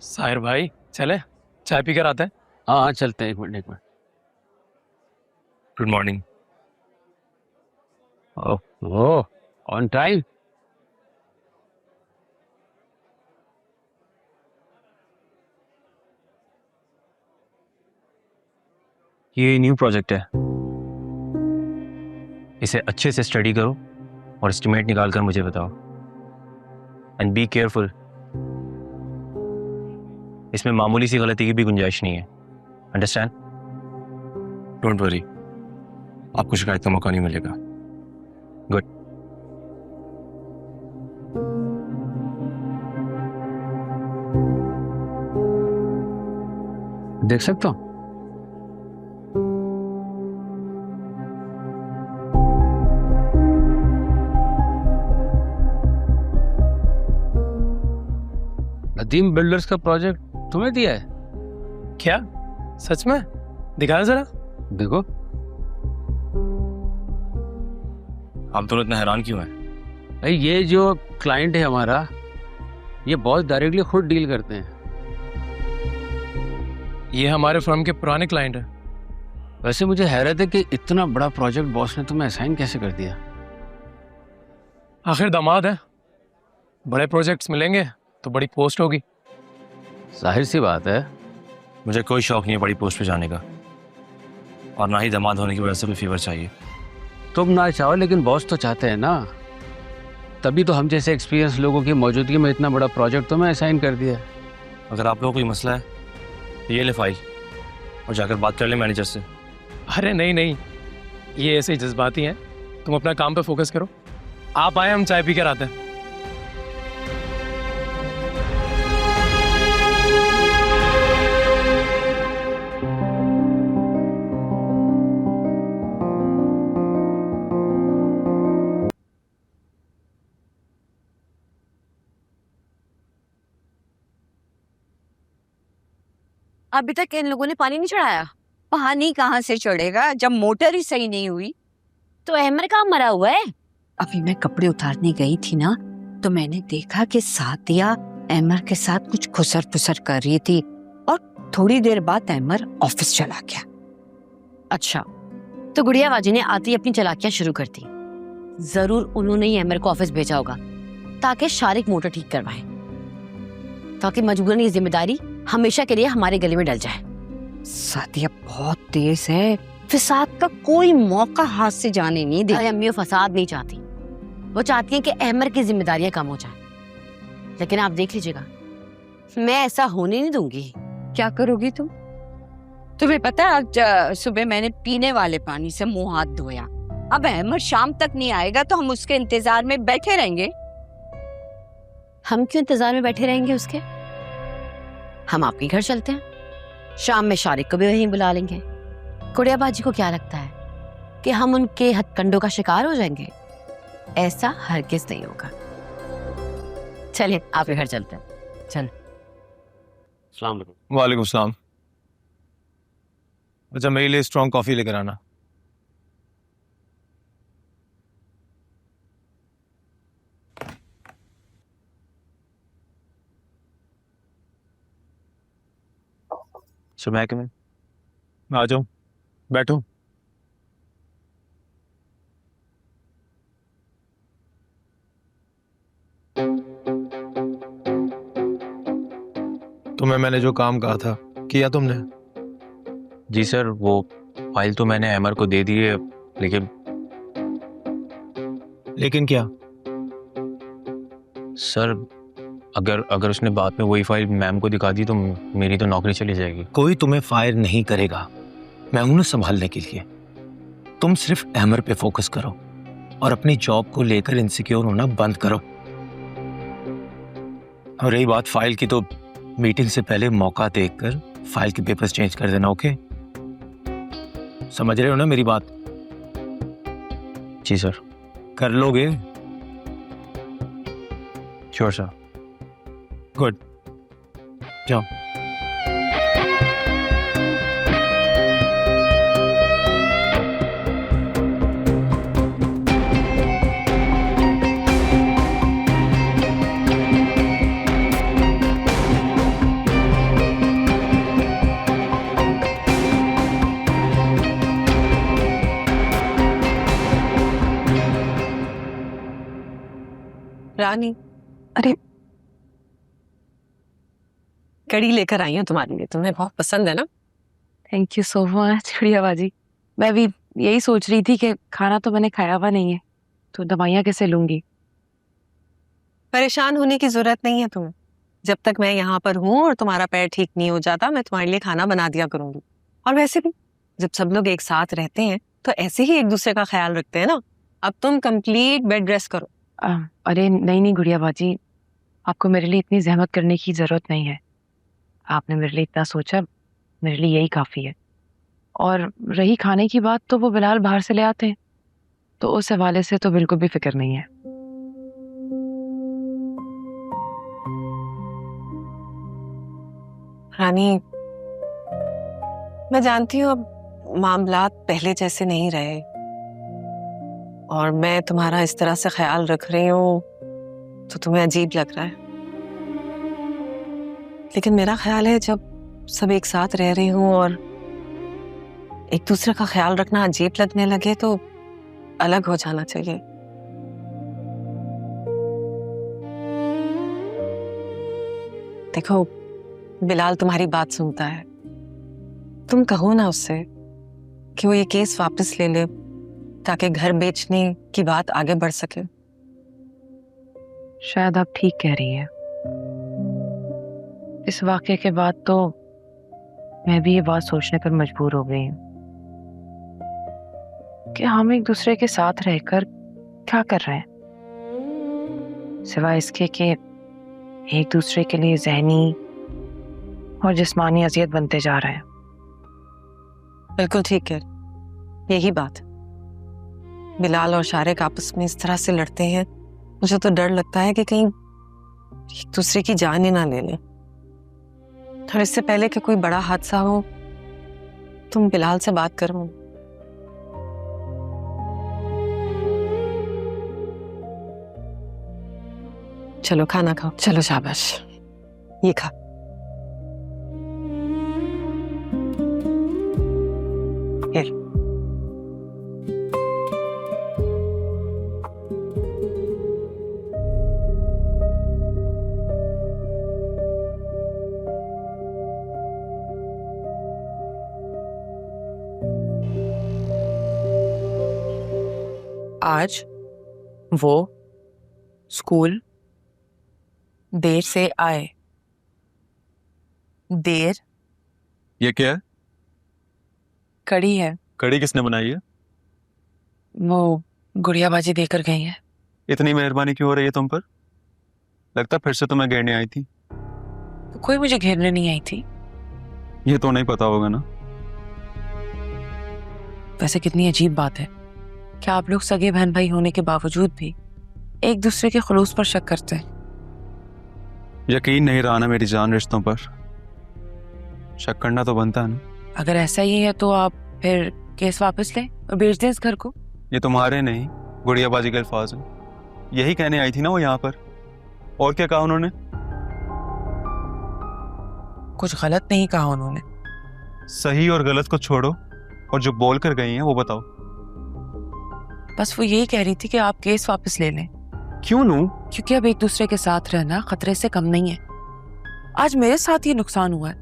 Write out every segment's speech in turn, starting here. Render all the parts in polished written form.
साहिर भाई चले चाय पी कर आते हैं। हाँ हाँ चलते हैं, एक मिनट एक minute. Good morning. Oh on time. ये न्यू प्रोजेक्ट है, इसे अच्छे से स्टडी करो और एस्टिमेट निकाल कर मुझे बताओ। एंड बी केयरफुल, इसमें मामूली सी गलती की भी गुंजाइश नहीं है। अंडरस्टैंड? डोंट वरी, आपको शिकायत का मौका नहीं मिलेगा। गुड। देख सकता हूँ? नदीम बिल्डर्स का प्रोजेक्ट तुम्हें दिया है? क्या सच में? दिखाओ जरा। देखो। आप दोनों इतना हैरान क्यों हैं? भाई ये जो क्लाइंट है हमारा, ये बॉस डायरेक्टली खुद डील करते हैं। ये हमारे फर्म के पुराने क्लाइंट हैं। वैसे मुझे हैरत है कि इतना बड़ा प्रोजेक्ट बॉस ने तुम्हें असाइन कैसे कर दिया? आखिर दामाद है, बड़े प्रोजेक्ट्स मिलेंगे तो बड़ी पोस्ट होगी। जाहिर सी बात है। मुझे कोई शौक नहीं है बड़ी पोस्ट पे जाने का, और ना ही दामाद होने की वजह से कोई फीवर चाहिए। तुम ना चाहो लेकिन बॉस तो चाहते हैं ना, तभी तो हम जैसे एक्सपीरियंस लोगों की मौजूदगी में इतना बड़ा प्रोजेक्ट तुम्हें असाइन कर दिया। अगर आप लोगों को कोई मसला है तो ये ले फाइल और जाकर बात कर ले मैनेजर से। अरे नहीं नहीं, ये ऐसे ही जज्बाती हैं, तुम अपना काम पे फोकस करो। आप आए, हम चाय पी कर आते हैं। अभी तक इन लोगों ने पानी नहीं चढ़ाया। पानी कहाँ से चढ़ेगा जब मोटर ही सही नहीं हुई। तो अहमर कहाँ मरा हुआ है? अभी मैं कपड़े उतारने गई थी ना, तो मैंने देखा कि सादिया अहमर के साथ कुछ खुसर फुसर कर रही थी, और थोड़ी देर बाद अहमर ऑफिस चला गया। अच्छा, तो गुड़िया बाजी ने आते ही अपनी चालाकियां शुरू कर दी। जरूर उन्होंने ही अहमर को ऑफिस भेजा होगा ताकि शारिक मोटर ठीक करवाए, ताकि मजबूरन ये जिम्मेदारी हमेशा के लिए हमारे गले में डल जाए। सादिया बहुत तेज है, फिसाद का कोई मौका हाथ से जाने नहीं दे। अरे अम्मी वो फसाद नहीं चाहती, वो चाहती है कि अहमर की जिम्मेदारियां कम हो जाए। लेकिन आप देख लीजिएगा, मैं ऐसा होने नहीं दूंगी। क्या करोगी तुम? तुम्हें पता है आज सुबह मैंने पीने वाले पानी से मुंह हाथ धोया। अब अहमद शाम तक नहीं आएगा तो हम उसके इंतजार में बैठे रहेंगे। हम क्यों इंतजार में बैठे रहेंगे उसके? हम आपके घर चलते हैं, शाम में शारिक को भी वहीं बुला लेंगे। गुड़िया बाजी को क्या लगता है कि हम उनके हथकंडों का शिकार हो जाएंगे? ऐसा हरगिज नहीं होगा। चलिए आपके घर चलते हैं। चल। अस्सलाम वालेकुम। वालेकुम सलाम। अच्छा, मेरे लिए स्ट्रॉन्ग कॉफी लेकर आना। सो मैं कम इन? आ जाओ, बैठो। तुम्हें मैंने जो काम कहा था किया तुमने? जी सर, वो फाइल तो मैंने अमर को दे दी है, लेकिन क्या? सर अगर उसने बाद में वही फाइल मैम को दिखा दी तो मेरी तो नौकरी चली जाएगी। कोई तुम्हें फायर नहीं करेगा, मैं हूं ना संभालने के लिए। तुम सिर्फ अमर पे फोकस करो और अपनी जॉब को लेकर इनसिक्योर होना बंद करो। और रही बात फाइल की, तो मीटिंग से पहले मौका देखकर फाइल के पेपर्स चेंज कर देना। ओके, समझ रहे हो ना मेरी बात? जी सर। कर लोगे? Sure sir. गुड, जाओ। नहीं। अरे कड़ी लेकर आई हूँ तुम्हारे लिए, तुम्हें बहुत पसंद है ना। थैंक यू सो मच गुड़िया बाजी। मैं भी यही सोच रही थी कि खाना तो मैंने खाया हुआ नहीं है, तो दवाइयाँ कैसे लूंगी। परेशान होने की जरूरत नहीं है तुम्हें। जब तक मैं यहाँ पर हूँ और तुम्हारा पैर ठीक नहीं हो जाता, मैं तुम्हारे लिए खाना बना दिया करूंगी। और वैसे भी जब सब लोग एक साथ रहते हैं तो ऐसे ही एक दूसरे का ख्याल रखते हैं ना। अब तुम कंप्लीट बेड रेस्ट करो। अरे नहीं गुड़िया बाजी, आपको मेरे लिए इतनी जहमत करने की जरूरत नहीं है। आपने मेरे लिए इतना सोचा, मेरे लिए यही काफी है। और रही खाने की बात, तो वो बिलाल बाहर से ले आते हैं, तो उस हवाले से तो बिल्कुल भी फिक्र नहीं है। रानी, मैं जानती हूँ अब मामलात पहले जैसे नहीं रहे और मैं तुम्हारा इस तरह से ख्याल रख रही हूँ तो तुम्हें अजीब लग रहा है, लेकिन मेरा ख्याल है जब सब एक साथ रह रही हूँ और एक दूसरे का ख्याल रखना अजीब लगने लगे तो अलग हो जाना चाहिए। देखो, बिलाल तुम्हारी बात सुनता है। तुम कहो ना उससे कि वो ये केस वापस ले ले ताकि घर बेचने की बात आगे बढ़ सके। शायद आप ठीक कह रही है। इस वाक़े के बाद तो मैं भी ये बात सोचने पर मजबूर हो गई हूँ कि हम एक दूसरे के साथ रहकर क्या कर रहे हैं, सिवाय इसके कि एक दूसरे के लिए ज़हनी और जिस्मानी अजियत बनते जा रहे हैं। बिल्कुल ठीक है, यही बात। बिलाल और शारिक आपस में इस तरह से लड़ते हैं, मुझे तो डर लगता है कि कहीं एक दूसरे की जान ही ना ले लें। और इससे पहले कि कोई बड़ा हादसा हो, तुम बिलाल से बात करो। चलो खाना खाओ। चलो शाबाश, ये खा। आज वो स्कूल देर से आए। देर ये क्या है? कड़ी है। कड़ी किसने बनाई है? वो गुड़िया बाजी देकर गई है। इतनी मेहरबानी क्यों हो रही है तुम पर? लगता फिर से तुम्हें घेरने आई थी। कोई मुझे घेरने नहीं आई थी। ये तो नहीं पता होगा ना। वैसे कितनी अजीब बात है कि आप लोग सगे बहन भाई होने के बावजूद भी एक दूसरे के खुलूस पर शक करते हैं। यकीन नहीं रहा ना मेरी जान रिश्तों पर। शक करना तो बनता है ना। अगर ऐसा ही है तो आप फिर केस वापस लें और बेच दें इस घर को। ये तुम्हारे नहीं, गुड़िया बाजी के अल्फाज हैं। यही कहने आई थी ना वो यहाँ पर। और क्या कहा उन्होंने? कुछ गलत नहीं कहा उन्होंने। सही और गलत को छोड़ो और जो बोल कर गई हैं वो बताओ। बस वो यही कह रही थी कि आप केस वापस ले लें। क्यों लूं? क्योंकि अब एक दूसरे के साथ रहना खतरे से कम नहीं है। आज मेरे साथ ये नुकसान हुआ है,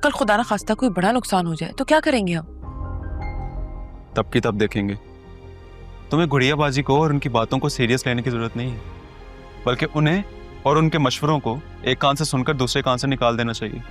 कल खुदा ना खास्ता कोई बड़ा नुकसान हो जाए तो क्या करेंगे हम? तब की तब देखेंगे। तुम्हें गुड़िया बाजी को और उनकी बातों को सीरियस लेने की जरूरत नहीं है, बल्कि उन्हें और उनके मशवरों को एक कान से सुनकर दूसरे कान से निकाल देना चाहिए।